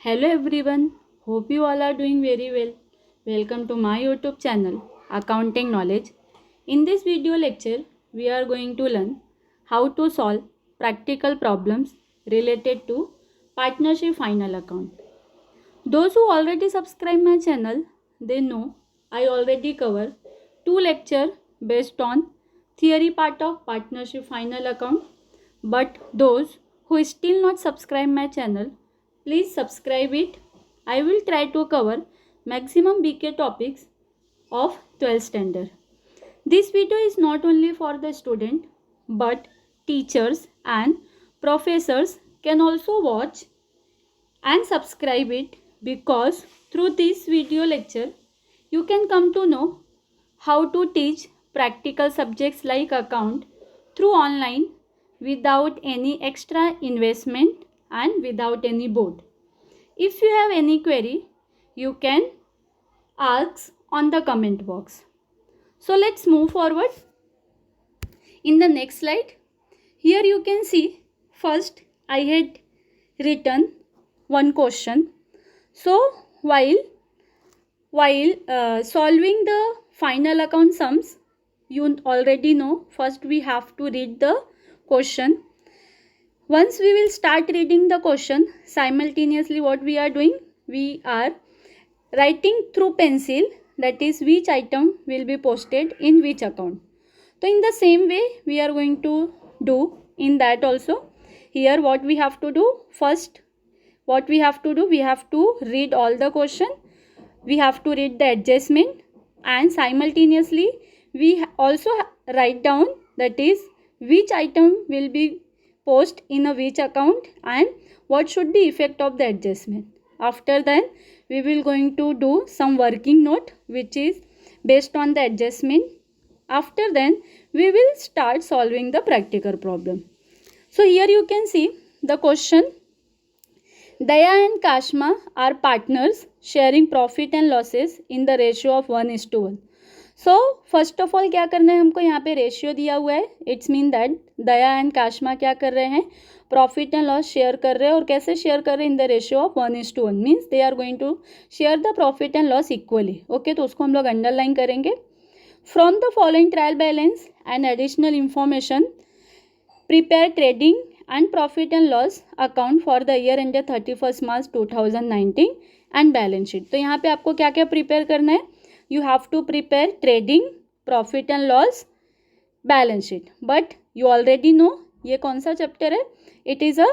Hello everyone, hope you all are doing very well. Welcome to my YouTube channel, Accounting Knowledge. In this video lecture, we are going to learn how to solve practical problems related to partnership final account. Those who already subscribe my channel, they know I already cover two lecture based on theory part of partnership final account. But those who still not subscribe my channel, please subscribe it. I will try to cover maximum BK topics of 12th standard. This video is not only for the student but teachers and professors can also watch and subscribe it, because through this video lecture you can come to know how to teach practical subjects like account through online without any extra investment and without any board. If you have any query, you can ask on the comment box. So let's move forward. In the next slide, here you can see first I had written one question. So while solving the final account sums, you already know first we have to read the question. Once we will start reading the question, simultaneously what we are doing, we are writing through pencil, that is which item will be posted in which account. So in the same way we are going to do in that also. Here what we have to do, first what we have to do, we have to read all the question, we have to read the adjustment, and simultaneously we also write down, that is which item will be post in a which account and what should be effect of the adjustment. After that we will going to do some working note which is based on the adjustment. After then we will start solving the practical problem. So here you can see the question. Daya and Kashma are partners sharing profit and losses in the ratio of 1:1. So first of all क्या करना है हमको, यहाँ पे ratio दिया हुआ है. It's mean that Daya and Kashma क्या कर रहे हैं, प्रॉफिट एंड लॉस शेयर कर रहे हैं. और कैसे शेयर कर रहे हैं, in the ratio of 1:1. Means they are going to share the profit and loss equally. Okay, तो उसको हम लोग अंडरलाइन करेंगे. From the following trial balance and additional information prepare trading and profit and loss account for the year ended 31st March 2019 and balance sheet. तो यहाँ पे आपको क्या क्या प्रिपेयर करना है, you have to prepare trading, profit and loss, balance sheet. But you already know ये कौन सा चैप्टर है, it is a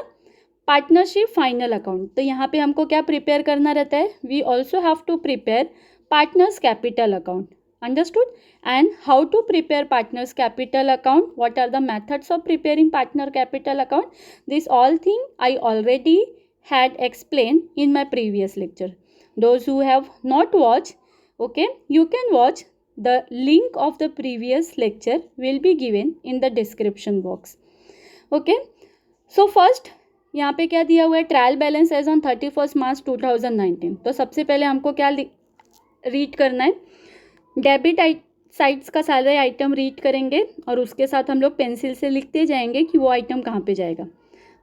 partnership final account. तो यहाँ पे हमको क्या प्रिपेयर करना रहता है, we also have to prepare partners capital account. Understood? And how to prepare partners capital account, what are the methods of preparing partner capital account, this all thing I already had explained in my previous lecture. Those who have not watched, okay, you can watch. The link of the previous lecture will be given in the description box. Okay, so first यहाँ पे क्या दिया हुआ है, trial balance as on 31st March 2019. तो सबसे पहले हमको क्या रीड करना है, डेबिट साइड्स का सारे आइटम रीड करेंगे और उसके साथ हम लोग पेंसिल से लिखते जाएंगे कि वो आइटम कहाँ पे जाएगा.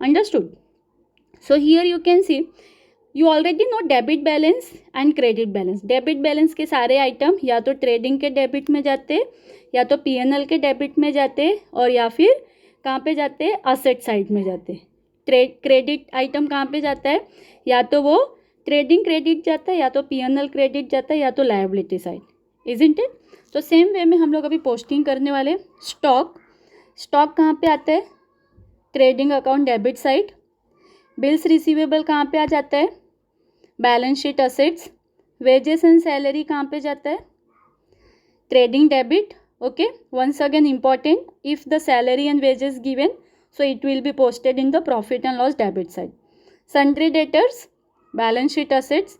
Understood? So here you can C, you already know debit balance and credit balance. Debit balance के सारे आइटम या तो ट्रेडिंग के डेबिट में जाते, या तो पीएनएल के डेबिट में जाते, और या फिर कहाँ पे जाते, असेट साइड में जाते. क्रेडिट आइटम कहाँ पे जाता है, या तो वो ट्रेडिंग क्रेडिट जाता है, या तो पीएनएल क्रेडिट जाता है, या तो लायबिलिटी साइड. Isn't it? तो सेम वे में हम लोग अभी पोस्टिंग करने वाले. स्टॉक कहाँ पे आता है, trading account debit side. Bills receivable कहाँ पे आ जाता है, balance sheet assets. Wages and salary कहाँ पे जाता है, trading debit. Okay, once again important, if the salary and wages given, so it will be posted in the profit and loss debit side. Sundry debtors, balance sheet assets.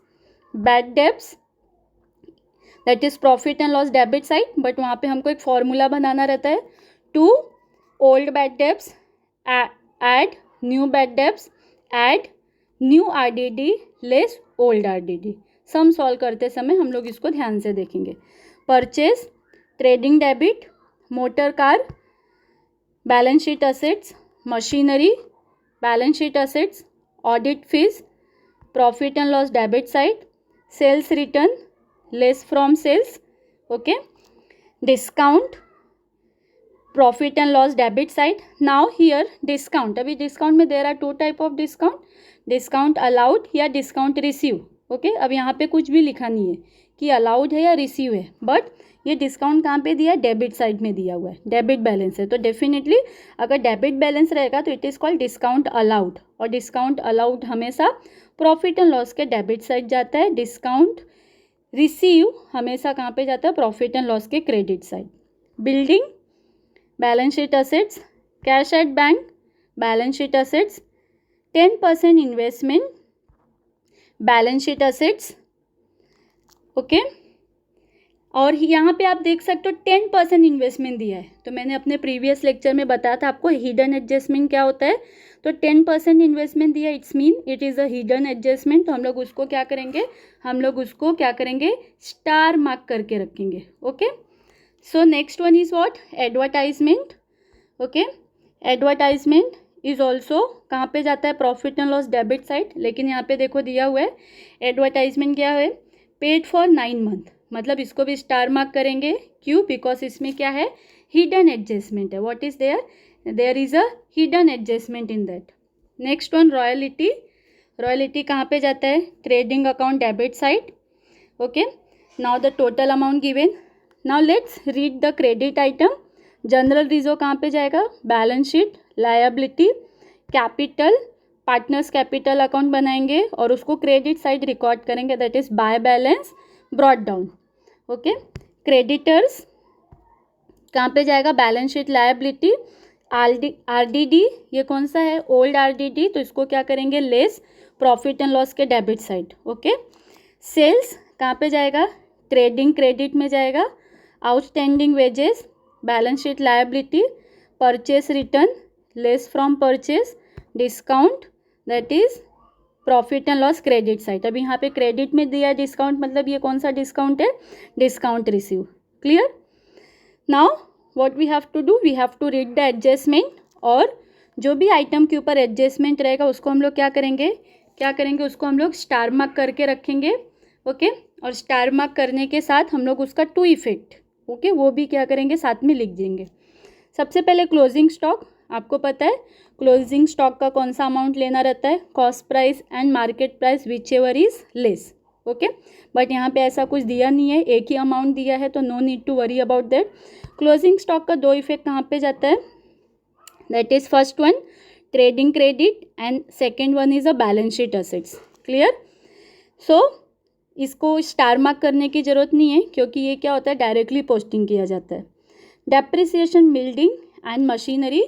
Bad debts, that is profit and loss debit side, but वहाँ पे हमको एक formula बनाना रहता है. To old bad debts add new bad debts, add new RDD less old RDD. Sum solve करते समय हम लोग इसको ध्यान से देखेंगे. Purchase, trading debit, motor car, balance sheet assets, machinery, balance sheet assets, audit fees, profit and loss debit side, sales return less from sales, okay, discount, profit and loss debit side. Now here discount, अभी discount में there are two type of discount, discount allowed या discount receive, okay. अब यहाँ पे कुछ भी लिखा नहीं है कि अलाउड है या रिसीव है, बट ये डिस्काउंट कहाँ पे दिया है, डेबिट साइड में दिया हुआ है, डेबिट बैलेंस है. तो डेफिनेटली अगर डेबिट बैलेंस रहेगा तो it is called discount allowed, और डिस्काउंट अलाउड हमेशा प्रॉफिट एंड लॉस के डेबिट साइड जाता है. डिस्काउंट रिसीव हमेशा कहाँ पे जाता है, प्रॉफिट एंड लॉस के credit side. Building, balance sheet assets, cash at bank, balance sheet assets, 10% investment, balance sheet assets, okay. और यहाँ पे आप देख सकते हो 10% इन्वेस्टमेंट दिया है. तो मैंने अपने प्रीवियस लेक्चर में बताया था आपको हिडन एडजस्टमेंट क्या होता है. तो 10% इन्वेस्टमेंट दिया, it's mean it is a hidden adjustment. तो हम लोग उसको क्या करेंगे, स्टार मार्क करके रखेंगे, okay. So next one is what, advertisement, okay. Advertisement is also कहाँ पे जाता है, profit and loss debit side. लेकिन यहाँ पे देखो दिया हुआ है एडवर्टाइजमेंट क्या है, पेड फॉर 9 मंथ, मतलब इसको भी स्टार मार्क करेंगे. क्यों, बिकॉज इसमें क्या है, हिडन एडजस्टमेंट है. What is there is a hidden adjustment in that. Next one royalty, royalty कहाँ पे जाता है, trading account debit side, okay. Now the total amount given. Now let's read the credit item. General reserve कहाँ पे जाएगा, balance sheet, liability, capital, partners capital account बनाएंगे और उसको क्रेडिट साइड रिकॉर्ड करेंगे, that is by balance brought down, okay. Creditors कहाँ पे जाएगा, बैलेंस शीट, लायबिलिटी, आरडीडी, ये कौन सा है, ओल्ड आरडीडी, तो इसको क्या करेंगे, लेस प्रॉफिट एंड लॉस के डेबिट साइड, ओके. सेल्स कहाँ पे जाएगा, ट्रेडिंग क्रेडिट में जाएगा. Outstanding wages, balance sheet, liability, purchase return less from purchase, discount, that is profit and loss credit side. अभी यहाँ पे क्रेडिट में दिया है डिस्काउंट, मतलब ये कौन सा डिस्काउंट है, discount receive. Clear. Now what we have to do, we have to read the adjustment, और जो भी आइटम के ऊपर एडजस्टमेंट रहेगा उसको हम लोग क्या करेंगे, उसको हम लोग स्टार मार्क करके रखेंगे, ओके. और स्टार मार्क करने के साथ हम लोग उसका टू इफेक्ट, ओके, वो भी क्या करेंगे, साथ में लिख देंगे. सबसे पहले क्लोजिंग स्टॉक, आपको पता है क्लोजिंग स्टॉक का कौन सा अमाउंट लेना रहता है, cost price and market price which ever is less, okay. But यहाँ पे ऐसा कुछ दिया नहीं है, एक ही अमाउंट दिया है, तो no need to worry about that. Closing stock का 2 इफेक्ट कहाँ पे जाता है, that is first one trading credit and second one is a balance sheet assets. Clear. So इसको स्टार मार्क करने की ज़रूरत नहीं है, क्योंकि ये क्या होता है, डायरेक्टली पोस्टिंग किया जाता है. Depreciation building and machinery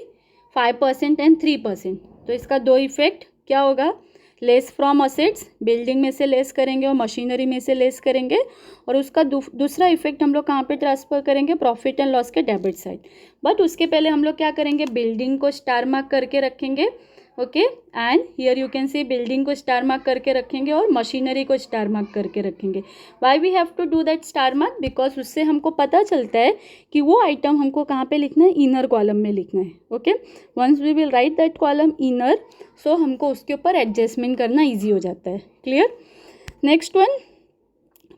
5% and 3%. तो इसका 2 इफेक्ट क्या होगा, लेस फ्रॉम असेट्स, बिल्डिंग में से लेस करेंगे और मशीनरी में से लेस करेंगे, और उसका दूसरा इफेक्ट हम लोग कहाँ पे ट्रांसफर करेंगे, प्रॉफिट एंड लॉस के डेबिट साइड. बट उसके पहले हम लोग क्या करेंगे, बिल्डिंग को स्टार मार्क करके रखेंगे, okay. And here you can see building को स्टार मार्क करके रखेंगे और मशीनरी को स्टार मार्क करके रखेंगे. Why we have to do that star mark, because उससे हमको पता चलता है कि वो आइटम हमको कहाँ पे लिखना है, इनर कॉलम में लिखना है, okay. Once we will write that column inner, so हमको उसके ऊपर एडजस्टमेंट करना ईजी हो जाता है. Clear. Next one,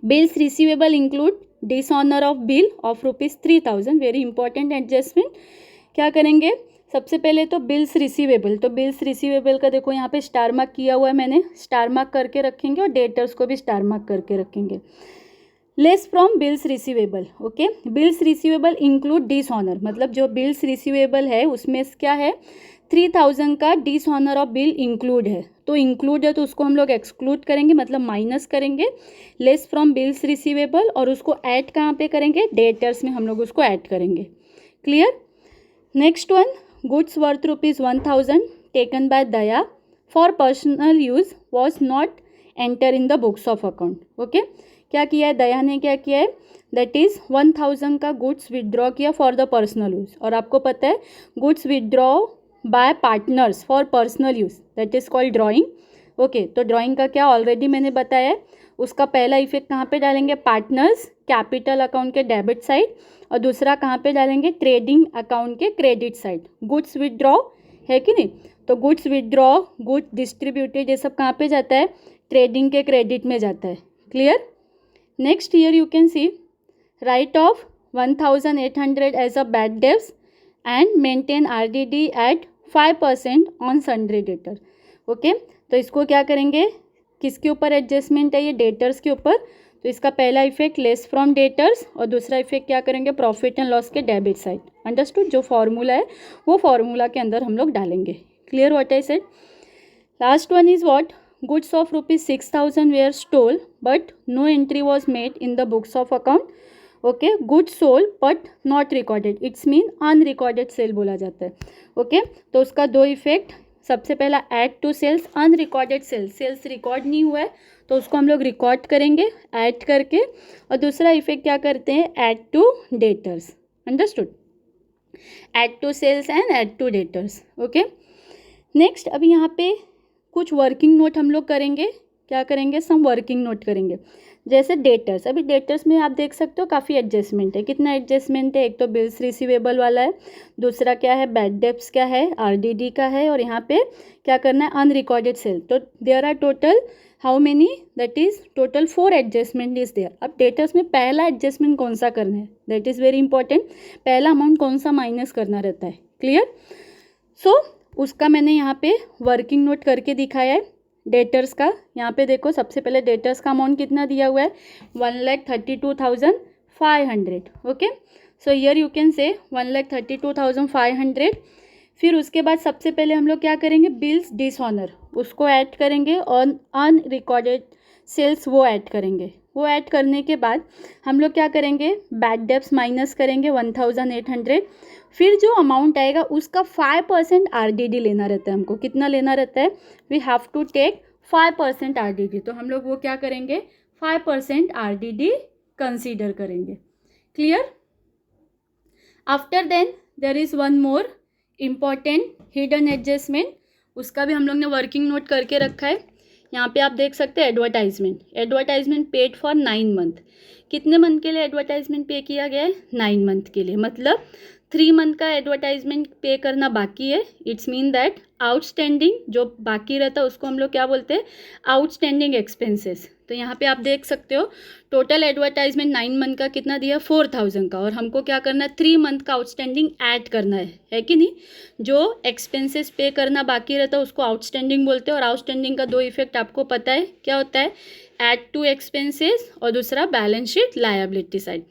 bills receivable include dishonour of bill of ₹3000, very important adjustment. क्या करेंगे, सबसे पहले तो बिल्स रिसीवेबल, तो बिल्स रिसीवेबल का देखो यहाँ पे स्टार मार्क किया हुआ है मैंने, स्टार मार्क करके रखेंगे और डेटर्स को भी स्टार मार्क करके रखेंगे. Less from bills receivable, okay. Bills receivable include dishonour, मतलब जो बिल्स रिसीवेबल है उसमें क्या है, 3000 का डिसऑनर ऑफ बिल इंक्लूड है. तो इंक्लूड है तो उसको हम लोग एक्सक्लूड करेंगे, मतलब माइनस करेंगे, लेस फ्रॉम बिल्स रिसीवेबल, और उसको ऐड कहाँ पे करेंगे, डेटर्स में हम लोग उसको ऐड करेंगे. Clear. Next one, goods worth ₹1000 taken by Daya for personal use was not enter in the books of account, okay. क्या किया है, दया ने क्या किया है, दैट इज़ 1000 का गुड्स विदड्रॉ किया फॉर द पर्सनल यूज़. और आपको पता है goods withdraw bye partners for personal use, that is called drawing, okay. तो ड्राइंग का क्या ऑलरेडी मैंने बताया है, उसका पहला इफेक्ट कहाँ पे डालेंगे, पार्टनर्स कैपिटल अकाउंट के डेबिट साइड, और दूसरा कहाँ पे डालेंगे, ट्रेडिंग अकाउंट के क्रेडिट साइड. गुड्स विदड्रॉ है कि नहीं, तो गुड्स विदड्रॉ, गुड्स डिस्ट्रीब्यूटेड, ये सब कहाँ पे जाता है, ट्रेडिंग के क्रेडिट में जाता है. Clear. Next year you can see write off 1800 as a bad debts and maintain RDD at 5% on sundry debtor. Okay, तो इसको क्या करेंगे, किसके ऊपर एडजस्टमेंट है, ये डेटर्स के ऊपर. तो इसका पहला इफेक्ट लेस फ्रॉम डेटर्स और दूसरा इफेक्ट क्या करेंगे, प्रॉफिट एंड लॉस के डेबिट साइड. अंडरस्टूड. जो फॉर्मूला है वो फॉर्मूला के अंदर हम लोग डालेंगे. Clear what I said. Last one is what, goods of ₹6,000 were stole but no entry was made in the books of account. Okay, goods sold but not recorded, it's mean unrecorded sale बोला जाता है. Okay, तो उसका दो effect, सबसे पहला add to sales, unrecorded sales record नहीं हुआ है तो उसको हम लोग रिकॉर्ड करेंगे ऐड करके. और दूसरा इफेक्ट क्या करते हैं, add to debtors. Understood. Add to sales and add to debtors. Okay, next अभी यहाँ पे कुछ वर्किंग नोट हम लोग करेंगे. क्या करेंगे, सम वर्किंग नोट करेंगे. जैसे डेटर्स, अभी डेटर्स में आप देख सकते हो काफ़ी एडजस्टमेंट है. कितना एडजस्टमेंट है, एक तो बिल्स रिसीवेबल वाला है, दूसरा क्या है, बैड डेब्ट्स का है, RDD का है, और यहाँ पे क्या करना है, अनरिकॉर्डेड सेल. तो there are total how many, that is total 4 adjustment is there. अब डेटर्स में पहला एडजस्टमेंट कौन सा करना है, दैट इज़ वेरी इंपॉर्टेंट. पहला अमाउंट कौन सा माइनस करना रहता है. क्लियर. सो उसका मैंने यहाँ पे वर्किंग नोट करके दिखाया है. डेटर्स का यहाँ पे देखो, सबसे पहले डेटर्स का अमाउंट कितना दिया हुआ है, 1,32,500. Okay, so here you can से 1,32,500. फिर उसके बाद सबसे पहले हम लोग क्या करेंगे, बिल्स डिसऑनर उसको ऐड करेंगे और अनरिकॉर्डेड सेल्स वो ऐड करेंगे. वो ऐड करने के बाद हम लोग क्या करेंगे, बैड डेब्ट्स माइनस करेंगे 1,800. फिर जो अमाउंट आएगा उसका 5% RDD लेना रहता है हमको. कितना लेना रहता है, we have to take 5% RDD. तो हम लोग वो क्या करेंगे, 5% RDD कंसीडर करेंगे. Clear. After then there is one more important hidden adjustment. उसका भी हम लोग ने वर्किंग नोट करके रखा है. यहाँ पे आप देख सकते हैं एडवर्टाइजमेंट पेड फॉर 9 मंथ. कितने मंथ के लिए एडवर्टाइजमेंट पे किया गया है, 9 मंथ के लिए. मतलब 3 मंथ का एडवर्टाइजमेंट पे करना बाकी है. इट्स मीन दैट आउटस्टैंडिंग जो बाकी रहता है उसको हम लोग क्या बोलते हैं, आउटस्टैंडिंग एक्सपेंसेस. तो यहाँ पे आप देख सकते हो टोटल एडवर्टाइजमेंट 9 मंथ का कितना दिया, 4,000 का. और हमको क्या करना है, 3 मंथ का आउटस्टैंडिंग ऐड करना है कि नहीं. जो एक्सपेंसेस पे करना बाकी रहता है उसको आउटस्टैंडिंग बोलते हैं. और आउटस्टैंडिंग का दो इफेक्ट आपको पता है क्या होता है, ऐड टू एक्सपेंसेस और दूसरा balance sheet liability side.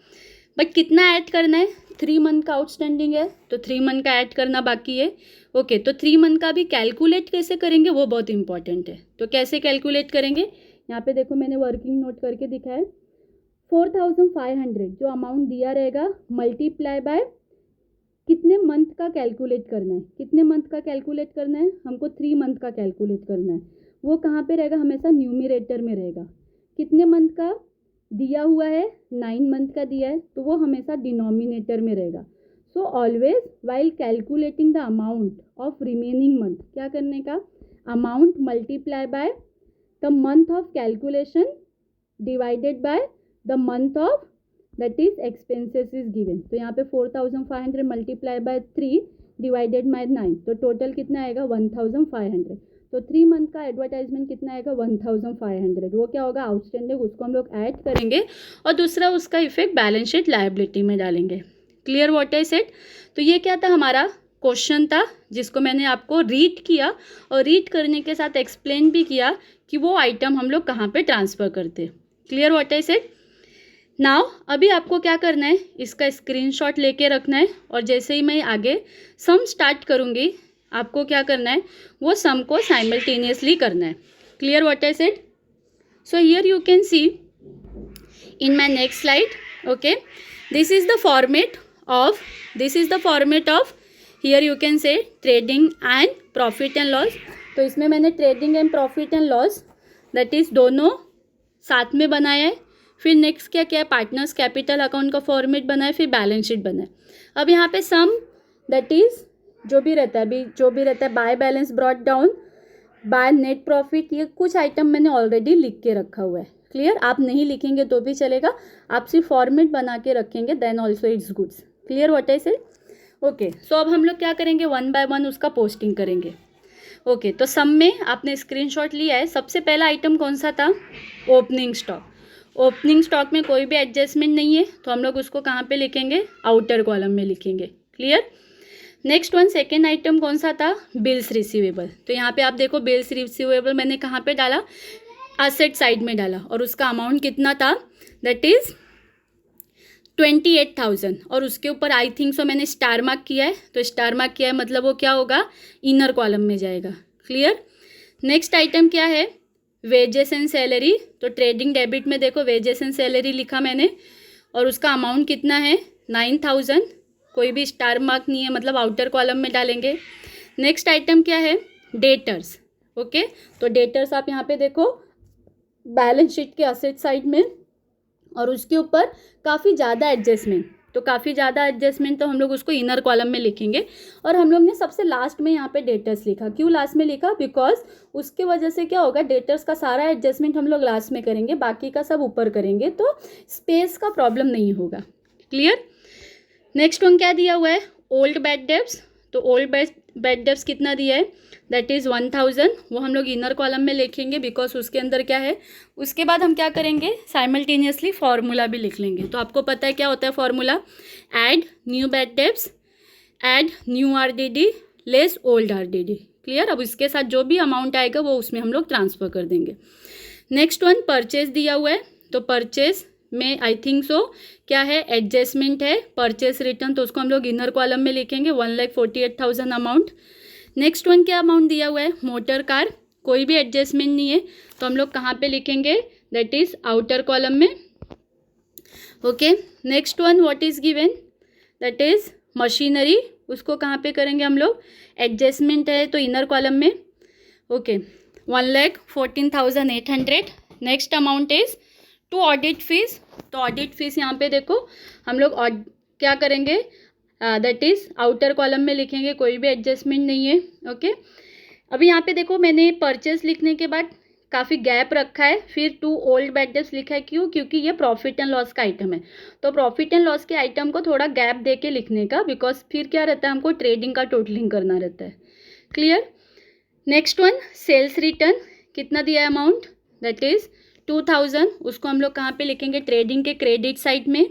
But कितना ऐड करना है, 3 मंथ का आउटस्टैंडिंग है तो 3 मंथ का ऐड करना बाकी है. ओके, तो 3 मंथ का भी कैलकुलेट कैसे करेंगे वो बहुत इंपॉर्टेंट है. तो कैसे कैलकुलेट करेंगे, यहाँ पे देखो मैंने वर्किंग नोट करके दिखाया है. 4,500 जो अमाउंट दिया रहेगा मल्टीप्लाई बाय कितने मंथ का कैलकुलेट करना है. कितने मंथ का कैलकुलेट करना है, हमको 3 मंथ का कैलकुलेट करना है. वो कहाँ पे रहेगा, हमेशा न्यूमिरेटर में रहेगा. कितने मंथ का दिया हुआ है, 9 मंथ का दिया है तो वो हमेशा डिनोमिनेटर में रहेगा. So always while calculating the amount of remaining month क्या करने का, amount multiply by the month of calculation divided by the month of that is expenses is given. तो यहाँ पे 4,500 मल्टीप्लाई बाय 3 डिवाइडेड बाय 9 तो total कितना आएगा, 1,500. तो 3 मंथ का एडवर्टाइजमेंट कितना आएगा, 1,500. वो क्या होगा, आउटस्टैंडिंग, उसको हम लोग ऐड करेंगे और दूसरा उसका इफेक्ट बैलेंस शीट लायबिलिटी में डालेंगे. Clear what I said. तो ये क्या था, हमारा क्वेश्चन था जिसको मैंने आपको रीड किया और रीड करने के साथ एक्सप्लेन भी किया कि वो आइटम हम लोग कहाँ पे ट्रांसफ़र करते. Clear what I said. Now अभी आपको क्या करना है, इसका स्क्रीनशॉट लेके रखना है और जैसे ही मैं आगे सम स्टार्ट करूँगी आपको क्या करना है, वो सम को साइमल्टेनियसली करना है. Clear what I said. So here you can C in my next slide. Okay, this is the format of here you can से trading and profit and loss. तो इसमें मैंने trading and profit and loss that is दोनों साथ में बनाया है. फिर नेक्स्ट क्या क्या है, पार्टनर्स कैपिटल अकाउंट का फॉर्मेट बना है, फिर बैलेंस शीट बना है. अब यहाँ पे सम दैट इज जो भी रहता है bye balance brought down, by net profit, ये कुछ आइटम मैंने ऑलरेडी लिख के रखा हुआ है. क्लियर, आप नहीं लिखेंगे तो भी चलेगा, आप सिर्फ फॉर्मेट बना के रखेंगे then also it's goods. Clear what I said. Okay, so अब हम लोग क्या करेंगे, 1 by 1 उसका पोस्टिंग करेंगे. ओके, तो सम में आपने स्क्रीनशॉट लिया है। सबसे पहला आइटम कौन सा था? Opening stock. ओपनिंग स्टॉक में कोई भी एडजस्टमेंट नहीं है, तो हम लोग उसको कहाँ पे लिखेंगे? आउटर कॉलम में लिखेंगे। Clear? Next one, second item कौन सा था? Bills receivable. तो यहाँ पे आप देखो, बिल्स रिसीवेबल मैंने कहाँ पे डाला? एसेट साइड में डाला, और उसका अमाउंट कितना था? दैट इज 28,000, और उसके ऊपर आई थिंक सो मैंने स्टार मार्क किया है, तो स्टार मार्क किया है मतलब वो क्या होगा? इनर कॉलम में जाएगा। क्लियर? नेक्स्ट आइटम क्या है? Wages and salary. तो ट्रेडिंग डेबिट में देखो, वेजेस एंड सैलरी लिखा मैंने, और उसका अमाउंट कितना है? 9,000। कोई भी स्टार मार्क नहीं है, मतलब आउटर कॉलम में डालेंगे। नेक्स्ट आइटम क्या है? डेटर्स। ओके, तो डेटर्स आप यहाँ पे देखो, बैलेंस शीट के असेट साइड में, और उसके ऊपर काफ़ी ज़्यादा एडजस्टमेंट, तो काफ़ी ज़्यादा एडजस्टमेंट, तो हम लोग उसको इनर कॉलम में लिखेंगे। और हम लोग ने सबसे लास्ट में यहाँ पे डेटर्स लिखा। क्यों लास्ट में लिखा? बिकॉज उसके वजह से क्या होगा, डेटर्स का सारा एडजस्टमेंट हम लोग लास्ट में करेंगे, बाकी का सब ऊपर करेंगे, तो स्पेस का प्रॉब्लम नहीं होगा। क्लियर? नेक्स्ट वन क्या दिया हुआ है? Old bad debts. तो ओल्ड बैड डेब्ट्स कितना दिया है? That is 1,000। वो हम लोग इनर कॉलम में लिखेंगे, बिकॉज उसके अंदर क्या है। उसके बाद हम क्या करेंगे? साइमल्टेनियसली फार्मूला भी लिख लेंगे। तो आपको पता है क्या होता है formula? Add new bad debts, add new RDD less old RDD. Clear? अब इसके साथ जो भी अमाउंट आएगा वो उसमें हम लोग ट्रांसफ़र कर देंगे। नेक्स्ट वन, परचेज दिया हुआ है। तो परचेज में आई थिंक सो क्या है? एडजस्टमेंट है, परचेस रिटर्न, तो उसको हम लोग इनर कॉलम में लिखेंगे। 1,48,000 अमाउंट। नेक्स्ट वन क्या अमाउंट दिया हुआ है? Motor car. कोई भी एडजस्टमेंट नहीं है, तो हम लोग कहाँ पे लिखेंगे? दैट इज आउटर कॉलम में। Okay, next one what is given? That is machinery. उसको कहाँ पे करेंगे हम लोग? एडजस्टमेंट है तो इनर कॉलम में। Okay, 1,14,800। Next amount is to audit fees. तो ऑडिट फीस यहाँ पे देखो, हम लोग क्या करेंगे? दैट इज़ आउटर कॉलम में लिखेंगे, कोई भी एडजस्टमेंट नहीं है। ओके, अभी यहाँ पे देखो, मैंने परचेस लिखने के बाद काफ़ी गैप रखा है, फिर टू ओल्ड बैड डेब्ट्स लिखा है। क्यों? क्योंकि ये प्रॉफिट एंड लॉस का आइटम है, तो प्रॉफिट एंड लॉस के आइटम को थोड़ा गैप दे के लिखने का, बिकॉज फिर क्या रहता है, हमको ट्रेडिंग का टोटलिंग करना रहता है। Clear? Next one, sales return. कितना दिया है अमाउंट? That is 2,000। उसको हम लोग कहाँ पे लिखेंगे? ट्रेडिंग के क्रेडिट साइड में।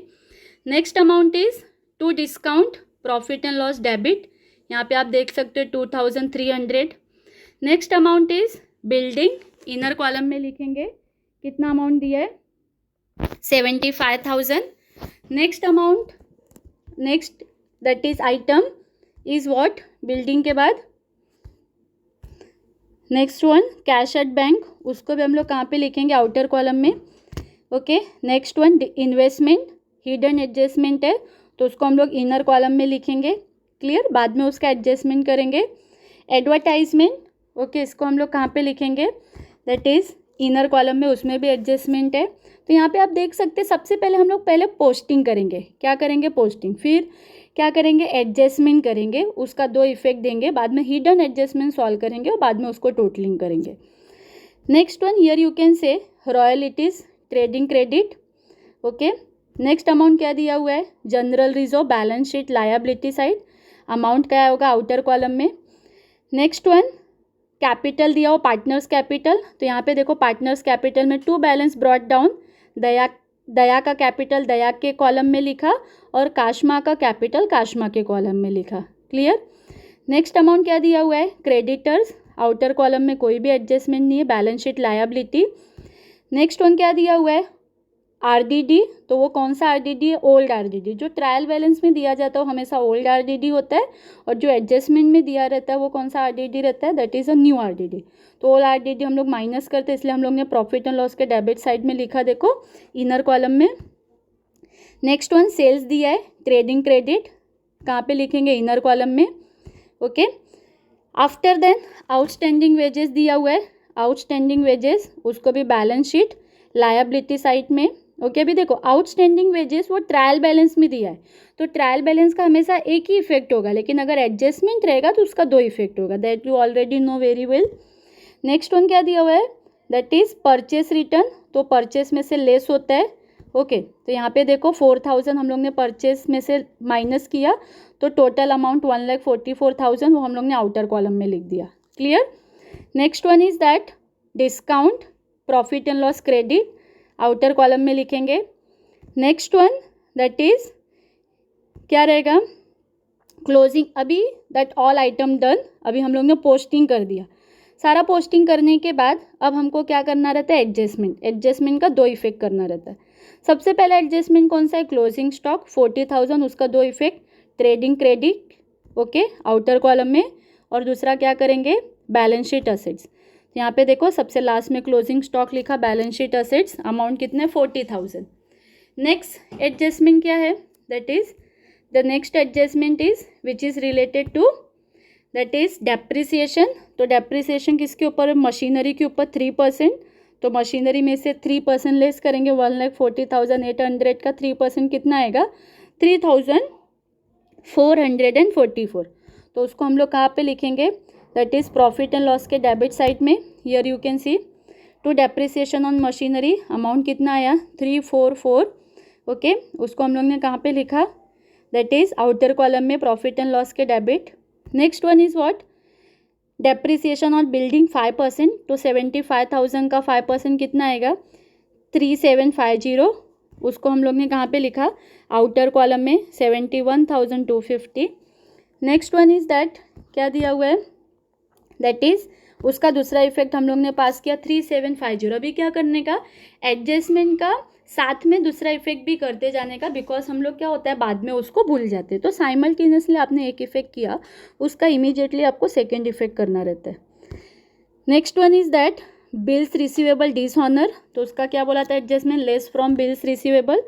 Next amount is to discount profit and loss debit. यहाँ पे आप देख सकते हो 2,300। Next amount is building, inner column में लिखेंगे। कितना अमाउंट दिया है? 75,000। Next amount, next that is item is what? Building के बाद next one cash at bank. उसको भी हम लोग कहाँ पे लिखेंगे? आउटर कॉलम में। Okay, next one investment, hidden adjustment है, तो उसको हम लोग इनर कॉलम में लिखेंगे। क्लियर? बाद में उसका एडजस्टमेंट करेंगे। एडवर्टाइजमेंट, ओके, इसको हम लोग कहाँ पे लिखेंगे? दैट इज़ इनर कॉलम में, उसमें भी एडजस्टमेंट है। तो यहाँ पे आप देख सकते हैं, सबसे पहले हम लोग पहले पोस्टिंग करेंगे। क्या करेंगे? पोस्टिंग। फिर क्या करेंगे? एडजस्टमेंट करेंगे, उसका 2 इफेक्ट देंगे, बाद में हिडन एडजस्टमेंट सॉल्व करेंगे, और बाद में उसको टोटलिंग करेंगे। Next one, here you can से royalties, trading credit. Okay, next amount क्या दिया हुआ है? General reserve, balance sheet, liability side. Amount क्या होगा? आउटर कॉलम में। नेक्स्ट वन, कैपिटल दिया हो, पार्टनर्स कैपिटल। तो यहाँ पे देखो, पार्टनर्स कैपिटल में टू बैलेंस ब्रॉट डाउन, दया का कैपिटल दया के कॉलम में लिखा, और काशमा का कैपिटल काशमा के कॉलम में लिखा। क्लियर? नेक्स्ट अमाउंट क्या दिया हुआ है? क्रेडिटर्स, आउटर कॉलम में कोई भी एडजस्टमेंट नहीं है, balance sheet, liability. Next one क्या दिया हुआ है? आरडीडी। तो वो कौन सा आरडीडी है? Old RDD. जो ट्रायल बैलेंस में दिया जाता है वो हमेशा ओल्ड आरडीडी होता है, और जो एडजस्टमेंट में दिया रहता है वो कौन सा आरडीडी रहता है? That is a new RDD. तो ओल्ड आरडीडी हम लोग माइनस करते हैं, इसलिए हम लोग ने प्रॉफिट एंड लॉस के डेबिट साइड में लिखा, देखो इनर कॉलम में। नेक्स्ट वन, सेल्स दिया है, ट्रेडिंग क्रेडिट, कहाँ पे लिखेंगे? इनर कॉलम में। Okay, after then outstanding wages दिया हुआ है, आउटस्टैंडिंग वेजेस, उसको भी बैलेंस शीट, लायबिलिटी साइड में। ओके, अभी देखो आउटस्टैंडिंग वेजेस वो ट्रायल बैलेंस में दिया है, तो ट्रायल बैलेंस का हमेशा एक ही इफेक्ट होगा, लेकिन अगर एडजस्टमेंट रहेगा तो उसका 2 इफेक्ट होगा, that you already know very well. Next one क्या दिया हुआ है? That is purchase return. तो परचेस में से लेस होता है। ओके, तो यहाँ पे देखो 4,000 हम लोग ने परचेस में से माइनस किया, तो टोटल अमाउंट 1,44,000 वो हम लोग ने आउटर कॉलम में लिख दिया। Clear? Next one is that discount, profit and loss credit, outer column में लिखेंगे. नेक्स्ट वन दैट इज क्या रहेगा, क्लोजिंग. अभी दैट ऑल आइटम डन, अभी हम लोग ने पोस्टिंग कर दिया. सारा पोस्टिंग करने के बाद अब हमको क्या करना रहता है, एडजस्टमेंट. एडजस्टमेंट का 2 इफेक्ट करना रहता है. सबसे पहला एडजस्टमेंट कौन सा है, क्लोजिंग स्टॉक 40,000, उसका 2 effect, trading credit okay outer column में, और दूसरा क्या करेंगे, बैलेंस शीट असेट्स. यहाँ पे देखो सबसे लास्ट में क्लोजिंग स्टॉक लिखा, बैलेंस शीट असेट्स अमाउंट कितने 40,000. नेक्स्ट एडजस्टमेंट क्या है, that is the next adjustment is which is related to that is depreciation. तो डेप्रिसिएशन किसके ऊपर, मशीनरी के ऊपर 3%. तो मशीनरी में से 3% लेस करेंगे, 1,40,800 का 3% कितना आएगा, 3,444. तो उसको हम लोग कहाँ पे लिखेंगे, that is profit and loss के डेबिट साइड में. Here you can see to depreciation on machinery amount कितना आया 344 ओके. उसको हम लोग ने कहाँ पे लिखा, दैट इज आउटर कॉलम में प्रॉफिट एंड लॉस के debit. Next one is what, depreciation on building 5%. तो 75,000 का 5% कितना आएगा 3,750. उसको हम लोग ने कहाँ पे लिखा, आउटर कॉलम में 71,250. नेक्स्ट वन इज दैट क्या दिया हुआ है, दैट इज उसका दूसरा इफेक्ट हम लोग ने पास किया 3,750. अभी क्या करने का, एडजस्टमेंट का साथ में दूसरा इफेक्ट भी करते जाने का, बिकॉज हम लोग क्या होता है बाद में उसको भूल जाते हैं. तो साइमल्टेनियसली आपने एक इफेक्ट किया, उसका इमीडिएटली आपको सेकेंड इफेक्ट करना रहता है. Next one is that bills receivable dishonour. तो उसका क्या बोला था, adjustment less from bills receivable.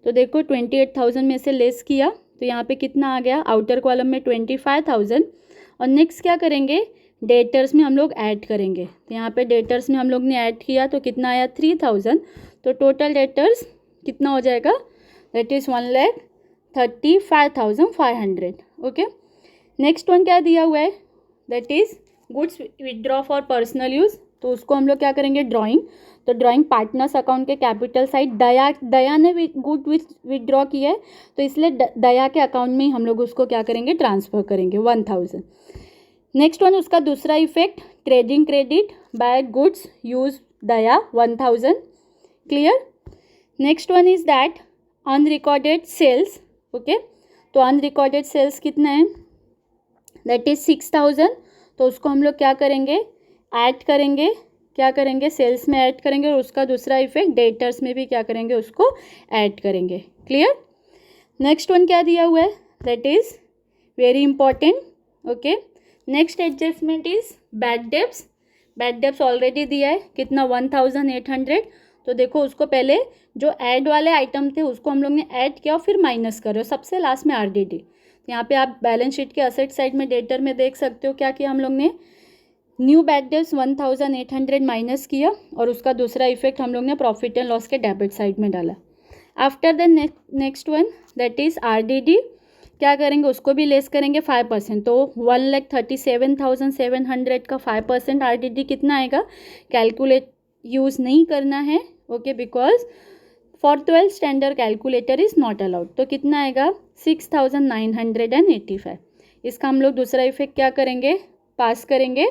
तो देखो 28,000 में से लेस किया, तो यहाँ पे कितना आ गया, आउटर कॉलम में 25,000. और नेक्स्ट क्या करेंगे, डेटर्स में हम लोग ऐड करेंगे. तो यहाँ पे डेटर्स में हम लोग ने ऐड किया तो कितना आया 3,000. तो टोटल डेटर्स कितना हो जाएगा, that is 1,35,500 okay. Next one क्या दिया हुआ है, that is goods withdraw for personal use. तो उसको हम लोग क्या करेंगे, ड्राइंग. तो ड्राइंग पार्टनर्स अकाउंट के कैपिटल साइड, दया ने गुड विदड्रॉ किया है, तो इसलिए दया के अकाउंट में ही हम लोग उसको क्या करेंगे, ट्रांसफ़र करेंगे 1,000. नेक्स्ट वन उसका दूसरा effect, trading credit by goods use दया 1,000 clear. Next one is that unrecorded sales okay. तो अनरिकॉर्डेड सेल्स कितना है, दैट इज 6,000. तो उसको हम लोग क्या करेंगे, ऐड करेंगे, क्या करेंगे, सेल्स में ऐड करेंगे, और उसका दूसरा इफेक्ट डेटर्स में भी क्या करेंगे, उसको ऐड करेंगे क्लियर. नेक्स्ट वन क्या दिया हुआ है, that is very important okay. Next adjustment is bad debts. Bad debts already दिया है कितना 1,800. तो देखो उसको पहले जो ऐड वाले आइटम थे उसको हम लोग ने ऐड किया और फिर माइनस करो, सबसे लास्ट में RDD. यहाँ पे आप बैलेंस शीट के असेट साइड में डेटर में देख सकते हो क्या किया हम लोग ने, न्यू बैड डेब्ट्स 1,800 माइनस किया, और उसका दूसरा इफेक्ट हम लोग ने प्रॉफिट एंड लॉस के डेबिट साइड में डाला. After the next one that is RDD, क्या करेंगे, उसको भी लेस करेंगे 5%. तो 1,37,700 का 5% RDD कितना आएगा, कैलकुलेट यूज़ नहीं करना है okay, because for 12 standard calculator is not allowed. तो कितना आएगा 6,985. इसका हम लोग दूसरा इफेक्ट क्या करेंगे, पास करेंगे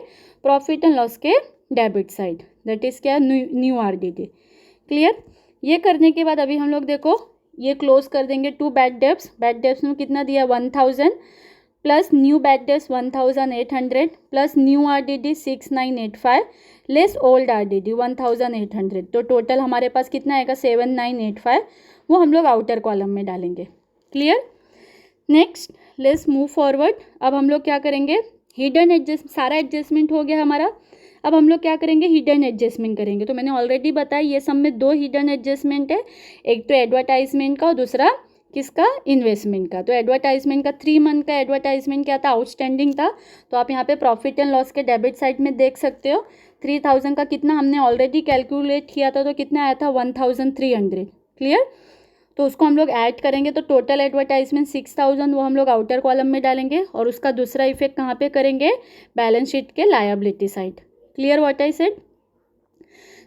प्रॉफिट एंड लॉस के डेबिट साइड, दैट इज़ क्या, न्यू RDD क्लियर. ये करने के बाद अभी हम लोग देखो ये क्लोज कर देंगे to bad debts. Bad debts में कितना दिया 1,000 plus new bad debts 1,800 plus new RDD 6,985 less old RDD 1,800. तो टोटल हमारे पास कितना आएगा 7,985. वो हम लोग आउटर कॉलम में डालेंगे clear. Next let's move forward. अब हम लोग क्या करेंगे, हिडन एडजस्ट, सारा एडजस्टमेंट हो गया हमारा. अब हम लोग क्या करेंगे, हिडन एडजस्टमेंट करेंगे. तो मैंने ऑलरेडी बताया ये सब में 2 हिडन एडजस्टमेंट है, एक तो एडवर्टाइजमेंट का और दूसरा किसका, इन्वेस्टमेंट का. तो एडवर्टाइजमेंट का 3 मंथ का एडवर्टाइजमेंट क्या था, आउटस्टैंडिंग था. तो आप यहाँ पे प्रॉफिट एंड लॉस के डेबिट साइड में देख सकते हो 3,000 का कितना हमने ऑलरेडी कैलकुलेट किया था, तो कितना आया था 1,300 क्लियर. तो उसको हम लोग ऐड करेंगे, तो टोटल एडवर्टाइजमेंट 6,000 वो हम लोग आउटर कॉलम में डालेंगे, और उसका दूसरा इफेक्ट कहाँ पे करेंगे, बैलेंस शीट के liability side. Clear what I said.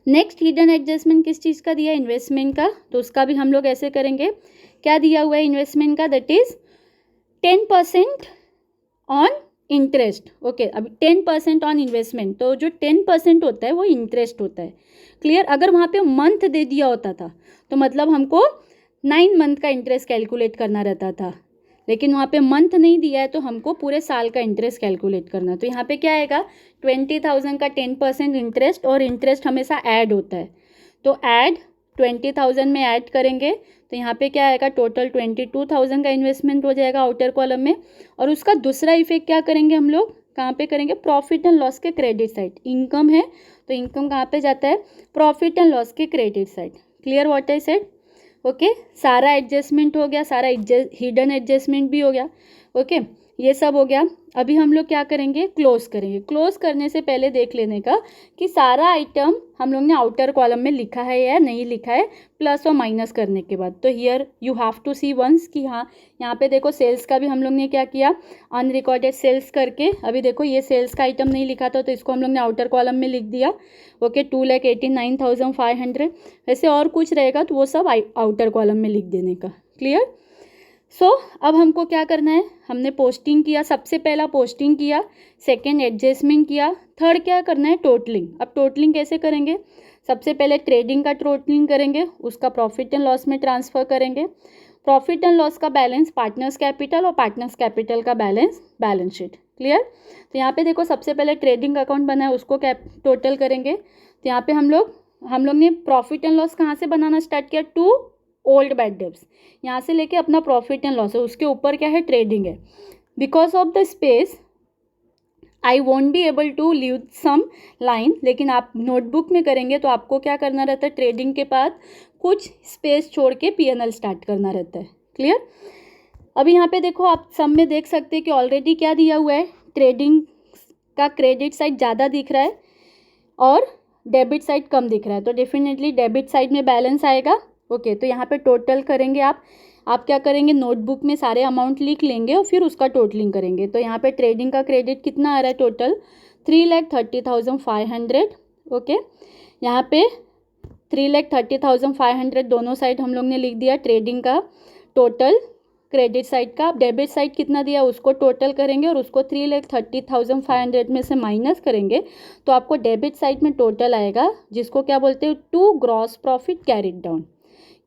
Next hidden adjustment किस चीज़ का दिया, इन्वेस्टमेंट का. तो उसका भी हम लोग ऐसे करेंगे, क्या दिया हुआ है इन्वेस्टमेंट का, that is 10% on interest, okay. अभी 10% ऑन इन्वेस्टमेंट, तो जो 10% होता है वो इंटरेस्ट होता है, क्लियर। अगर वहाँ पे मंथ दे दिया होता था तो मतलब हमको 9 मंथ का इंटरेस्ट कैलकुलेट करना रहता था, लेकिन वहाँ पे मंथ नहीं दिया है तो हमको पूरे साल का इंटरेस्ट कैलकुलेट करना है। तो यहाँ पे क्या आएगा, 20,000 का 10% इंटरेस्ट, और इंटरेस्ट हमेशा ऐड होता है, तो ऐड 20,000 में ऐड करेंगे तो यहाँ पे क्या आएगा, टोटल 22,000 का इन्वेस्टमेंट हो जाएगा आउटर कॉलम में। और उसका दूसरा इफेक्ट क्या करेंगे हम लोग, कहाँ पे करेंगे, प्रॉफिट एंड लॉस के क्रेडिट साइड। इनकम है तो इनकम कहाँ पे जाता है, प्रॉफिट एंड लॉस के credit side. Clear what I said, okay. सारा एडजस्टमेंट हो गया, सारा हिडन एडजस्टमेंट भी हो गया, ओके। ये सब हो गया। अभी हम लोग क्या करेंगे, क्लोज करेंगे। क्लोज करने से पहले देख लेने का कि सारा आइटम हम लोग ने आउटर कॉलम में लिखा है या नहीं लिखा है, प्लस और माइनस करने के बाद। तो here you have to see once कि हाँ, यहाँ पे देखो सेल्स का भी हम लोग ने क्या किया, अनरिकॉर्डेड सेल्स करके। अभी देखो ये सेल्स का आइटम नहीं लिखा था तो इसको हम लोग ने आउटर कॉलम में लिख दिया, ओके। 2,89,500। वैसे और कुछ रहेगा तो वो सब आउटर कॉलम में लिख देने का, क्लियर। सो अब हमको क्या करना है, हमने पोस्टिंग किया, सबसे पहला पोस्टिंग किया, सेकेंड एडजस्टमेंट किया, थर्ड क्या करना है, टोटलिंग। अब टोटलिंग कैसे करेंगे, सबसे पहले ट्रेडिंग का टोटलिंग करेंगे, उसका प्रॉफिट एंड लॉस में ट्रांसफ़र करेंगे। प्रॉफिट एंड लॉस का बैलेंस पार्टनर्स कैपिटल और पार्टनर्स कैपिटल का बैलेंस शीट, क्लियर। तो यहाँ पे देखो सबसे पहले ट्रेडिंग अकाउंट बना है, उसको टोटल करेंगे। तो यहाँ पे हम लोग ने प्रॉफिट एंड लॉस कहाँ से बनाना स्टार्ट किया, टू ओल्ड बैड डेब्ट्स, यहाँ से लेके अपना प्रॉफिट एंड लॉस है, उसके ऊपर क्या है, ट्रेडिंग है। Because of the space I won't be able to leave some line, लेकिन आप नोटबुक में करेंगे तो आपको क्या करना रहता है, ट्रेडिंग के बाद कुछ स्पेस छोड़ के P&L स्टार्ट करना रहता है, क्लियर। अभी यहाँ पे देखो आप सब में देख सकते हैं कि ऑलरेडी क्या दिया हुआ है, ट्रेडिंग का क्रेडिट साइड ज़्यादा दिख रहा है और डेबिट साइड कम दिख रहा है, तो डेफिनेटली डेबिट साइड में बैलेंस आएगा, ओके। तो यहाँ पे टोटल करेंगे आप क्या करेंगे, नोटबुक में सारे अमाउंट लिख लेंगे और फिर उसका टोटलिंग करेंगे। तो यहाँ पे ट्रेडिंग का क्रेडिट कितना आ रहा है, टोटल 3,30,500, ओके। यहाँ पे 3,30,500 दोनों साइड हम लोग ने लिख दिया ट्रेडिंग का टोटल क्रेडिट साइड का। डेबिट साइड कितना दिया उसको टोटल करेंगे और उसको 3,30,500 में से माइनस करेंगे तो आपको डेबिट साइड में टोटल आएगा, जिसको क्या बोलते हैं, to gross profit carried down.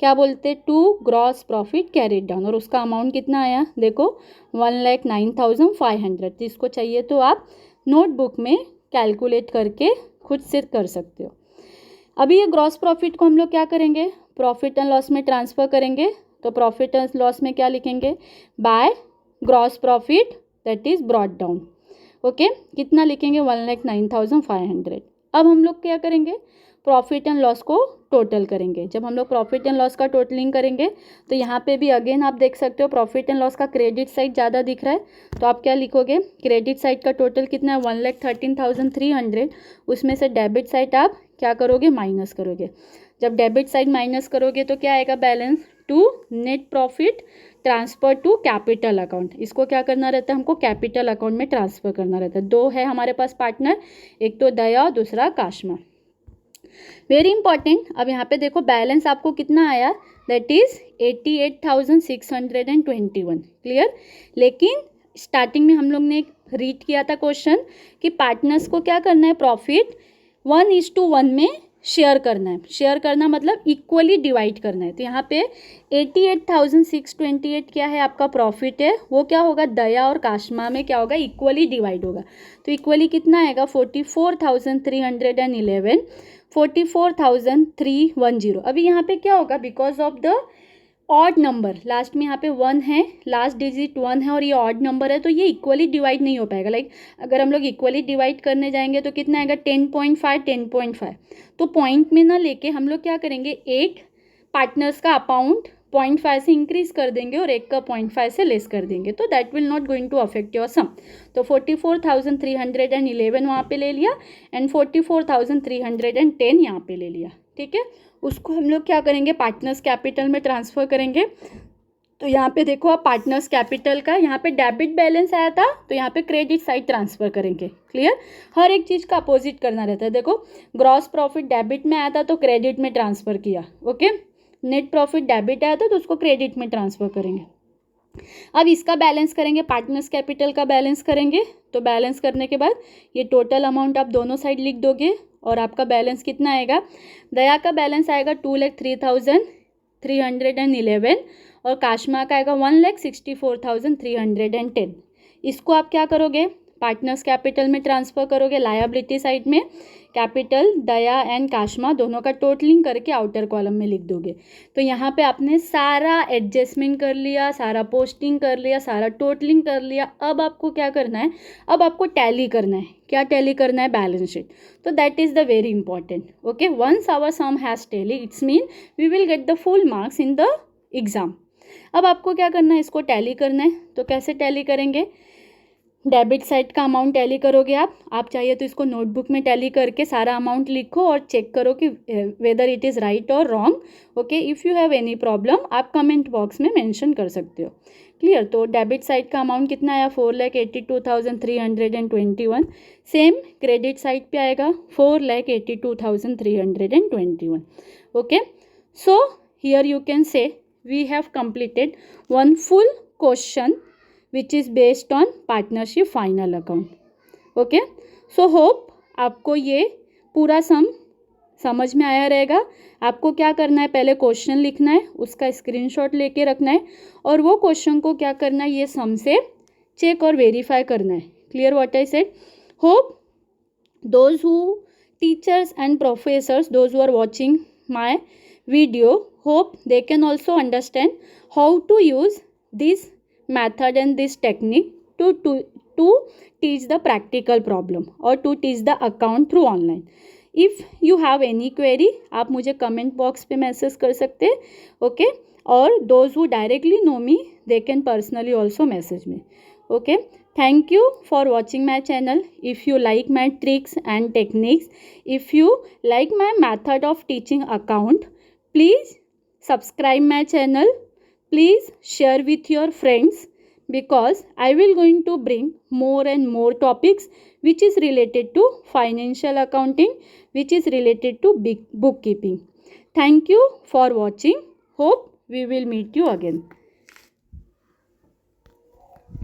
क्या बोलते हैं, to gross profit carried down. और उसका अमाउंट कितना आया, देखो 1,09,500। तो इसको चाहिए तो आप नोटबुक में कैलकुलेट करके खुद से कर सकते हो। अभी ये ग्रॉस प्रॉफिट को हम लोग क्या करेंगे, प्रॉफिट एंड लॉस में ट्रांसफ़र करेंगे। तो प्रॉफिट एंड लॉस में क्या लिखेंगे, by gross profit that is brought down, okay. कितना लिखेंगे, 1,09,500। अब हम लोग क्या करेंगे, प्रॉफिट एंड लॉस को टोटल करेंगे। जब हम लोग प्रॉफिट एंड लॉस का टोटलिंग करेंगे तो यहाँ पे भी अगेन आप देख सकते हो प्रॉफिट एंड लॉस का क्रेडिट साइड ज़्यादा दिख रहा है, तो आप क्या लिखोगे, क्रेडिट साइड का टोटल कितना है, 1,13,300। उसमें से डेबिट साइड आप क्या करोगे, माइनस करोगे। जब डेबिट साइड माइनस करोगे तो क्या आएगा, balance to net profit transfer to capital account. इसको क्या करना रहता है, हमको कैपिटल अकाउंट में ट्रांसफ़र करना रहता है। दो है हमारे पास पार्टनर, एक तो दया और दूसरा काशमा, वेरी इंपॉर्टेंट। अब यहाँ पे देखो बैलेंस आपको कितना आया, दैट इज 88,621, क्लियर। लेकिन स्टार्टिंग में हम लोग ने रीड किया था क्वेश्चन कि पार्टनर्स को क्या करना है, प्रॉफिट 1:1 में शेयर करना है। शेयर करना मतलब इक्वली डिवाइड करना है। तो यहाँ पे 88,628 क्या है, आपका प्रॉफिट है, वो क्या होगा, दया और काशमा में क्या होगा, इक्वली डिवाइड होगा। तो इक्वली कितना आएगा, 44,311, 44,310। अभी यहाँ पे क्या होगा, because of the odd number, last में यहाँ पे 1 है, लास्ट डिजिट 1 है और ये ऑड नंबर है, तो ये इक्वली डिवाइड नहीं हो पाएगा। लाइक अगर हम लोग इक्वली डिवाइड करने जाएंगे तो कितना आएगा, 10.5 10.5। तो पॉइंट में ना लेके हम लोग क्या करेंगे, एक पार्टनर्स का अमाउंट 0.5 से इंक्रीज कर देंगे और एक का 0.5 से लेस कर देंगे, तो that will not going to affect your sum. तो 44,311 वहाँ पे ले लिया एंड 44,310 यहाँ पे ले लिया, ठीक है। उसको हम लोग क्या करेंगे, पार्टनर्स कैपिटल में ट्रांसफ़र करेंगे। तो यहाँ पे देखो आप पार्टनर्स कैपिटल का यहाँ पे डेबिट बैलेंस आया था तो यहाँ पे क्रेडिट साइड ट्रांसफ़र करेंगे, क्लियर। हर एक चीज़ का अपोजिट करना रहता है। देखो ग्रॉस प्रॉफिट डेबिट में आया था तो क्रेडिट में ट्रांसफ़र किया, ओके। नेट प्रॉफिट डेबिट आया था तो उसको क्रेडिट में ट्रांसफ़र करेंगे। अब इसका बैलेंस करेंगे, पार्टनर्स कैपिटल का बैलेंस करेंगे तो बैलेंस करने के बाद ये टोटल अमाउंट आप दोनों साइड लिख दोगे और आपका बैलेंस कितना आएगा, दया का बैलेंस आएगा 2,03,311 और काशमा का आएगा 1,64,310। इसको आप क्या करोगे, पार्टनर्स कैपिटल में ट्रांसफ़र करोगे, लायबिलिटी साइड में कैपिटल दया एंड काशमा दोनों का टोटलिंग करके आउटर कॉलम में लिख दोगे। तो यहाँ पे आपने सारा एडजस्टमेंट कर लिया, सारा पोस्टिंग कर लिया, सारा टोटलिंग कर लिया। अब आपको क्या करना है, अब आपको टैली करना है। क्या टैली करना है, बैलेंस शीट। तो that is the very important. Okay, once our sum has tally it's mean we will get the full marks in the exam. अब आपको क्या करना है, इसको टैली करना है। तो कैसे टैली करेंगे, डेबिट साइड का अमाउंट टैली करोगे आप चाहिए तो इसको नोटबुक में टैली करके सारा अमाउंट लिखो और चेक करो कि वेदर इट इज़ राइट और wrong. Okay, if you have any problem आप कमेंट बॉक्स में मेंशन कर सकते हो। क्लियर। तो डेबिट साइड का अमाउंट कितना आया, 4,82,321। सेम क्रेडिट साइड पे आएगा 4,82,321। Okay, so here you can say we have completed one full question which is based on partnership final account. Okay, so hope आपको ये पूरा सम समझ में आया रहेगा। आपको क्या करना है, पहले क्वेश्चन लिखना है, उसका स्क्रीनशॉट लेके रखना है और वो क्वेश्चन को क्या करना है, ये सम से चेक और वेरीफाई करना है। Clear what I said. Hope those who teachers and professors, those who are watching my video, hope they can also understand how to use this method and this technique to teach the practical problem or to teach the account through online. If you have any query आप मुझे comment box पे message कर सकते हैं। okay, और those who directly know me they can personally also message me. okay, thank you for watching my channel. If you like my tricks and techniques, if you like my method of teaching account, please subscribe my channel. Please share with your friends because I will going to bring more and more topics which is related to financial accounting, which is related to bookkeeping. Thank you for watching. Hope we will meet you again.